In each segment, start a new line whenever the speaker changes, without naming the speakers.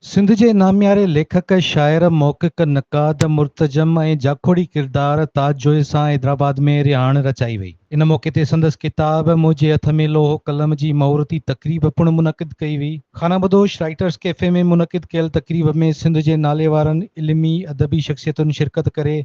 सिंध जे नामियारे लेखक शाइर मौक़िक़ नक़ाद मुर्तजम ऐं जाखोड़ी किरदार ताज जोए सां हैदराबाद में रिहाण रचाई वई। इन मौक़े ते संदसि किताब मुंहिंजे हथ में लोहो कलम जी महूरती तक़रीब पिणु मुनक़िद कई वई। खानाबदोश राइटर्स कैफ़े में मुनक़िद कयल तक़रीब में सिंध जे नाले वारनि इल्मी अदबी शख़्सियतुनि शिरकत करे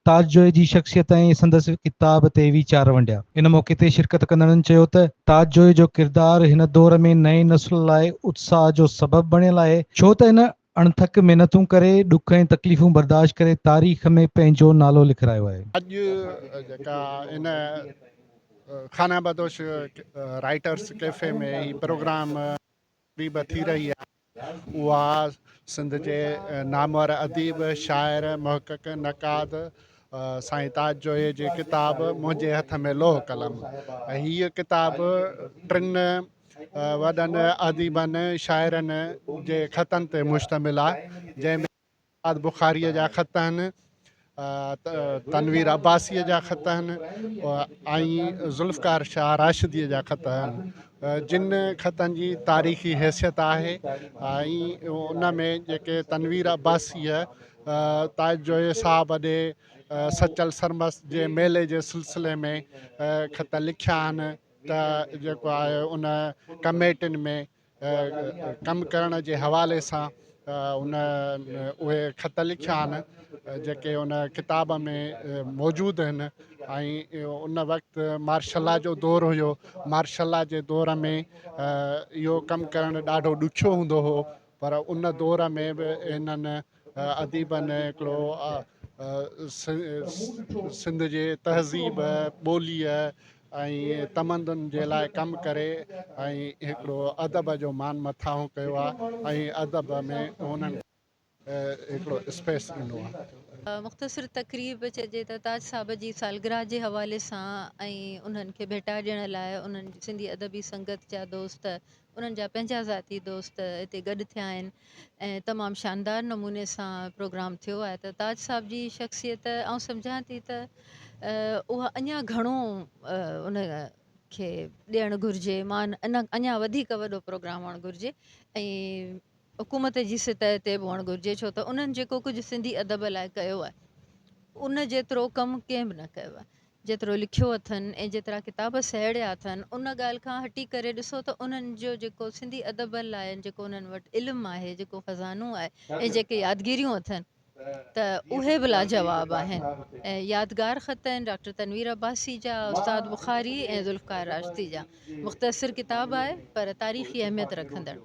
ताज जोए जी शख़्सियत ऐं संदसि किताब ते वीचार वंडिया। इन मौक़े ते शिरकत कंदड़नि चयो त ताज जोए जो किरदारु हिन दौर में नई नस्ल लाइ उत्साह जो सबबु बणियल आहे, छो त हिन अणथक महिनतूं करे ॾुख ऐं तकलीफ़ूं बर्दाश्त करे तारीख़ में पंहिंजो नालो लिखारायो आहे।
अॼु जेका इन खाना बदोश राइटर्स कैफ़े में ही प्रोग्राम तक़रीब थी रही आहे, उहा सिंध जे नामवर अदीब शाइर मुहक़िक़ नक़ाद साईं ताज जोए जी किताब मुंहिंजे हथ में लोह कलम। हीअ किताब टिनि वॾनि अदीबनि शाइरनि जे ख़तनि ते मुश्तमिल आहे, जंहिंमें बुखारीअ जा ख़त आहिनि, तनवीर अब्बासीअ जा ख़त आहिनि ऐं ज़ुल्फ़कार शाह राशिदीअ जा ख़त आहिनि, जिन ख़तनि जी तारीख़ी हैसियत आहे। ऐं उन में जेके तनवीर अब्बासीअ ताज जोए साहब ॾे सचल सरमस जे मेले जे सिलसिले में ख़त लिखिया आहिनि, त जेको आहे उन कमेटियुनि में कमु करण जे हवाले सां उन उहे ख़त लिखिया आहिनि जेके उन किताब में मौजूदु आहिनि। ऐं उन वक़्तु मार्शल जो दौरु हुयो, मार्शल जे दौर में इहो कमु करणु ॾाढो ॾुखियो हूंदो हो, पर उन दौर में बि इन्हनि अदीबनि हिकिड़ो सिंध जे तहज़ीब ॿोलीअ ऐं तमंदुनि जे लाइ कमु करे ऐं हिकिड़ो अदब जो मान मथां कयो आहे ऐं अदब में उन्हनि हिकिड़ो स्पेस ॾिनो आहे।
मुख़्तसिर तक़रीब चइजे त ताज साहब जी सालगिरह जे हवाले सां ऐं उन्हनि खे भेटा ॾियण लाइ उन्हनि सिंधी अदबी संगत जा दोस्त, उन्हनि जा पंहिंजा ज़ाती दोस्त हिते गॾु थिया आहिनि ऐं तमामु शानदार नमूने सां प्रोग्राम थियो आहे। त ताज साहब जी शख़्सियत आउं सम्झां थी त उहा अञा घणो उन खे ॾियणु घुरिजे, मान अञा वधीक वॾो प्रोग्राम हुअणु घुरिजे ऐं हुकूमत जी सतह ते बि हुअणु घुरिजे, छो त उन्हनि जेको कुझु सिंधी अदब लाइ कयो आहे उन जेतिरो कमु कंहिं बि न कयो आहे। जेतिरो लिखियो अथनि ऐं जेतिरा किताब सहेड़िया अथनि, उन ॻाल्हि खां हटी करे ॾिसो त उन्हनि जो जेको सिंधी अदब लाइ जेको उन्हनि वटि इल्मु आहे, जेको ख़ज़ानो आहे ऐं जेके यादगिरियूं अथनि, त उहे बि लाजवाब आहिनि। ऐं यादगार ख़त आहिनि डॉक्टर तनवीर अब्बासी जा, उस्ताद बुखारी ऐं ज़ुल्फ़कार राशिदी जा। मुख़्तसिर किताब आहे पर तारीख़ी अहमियत रखंदड़।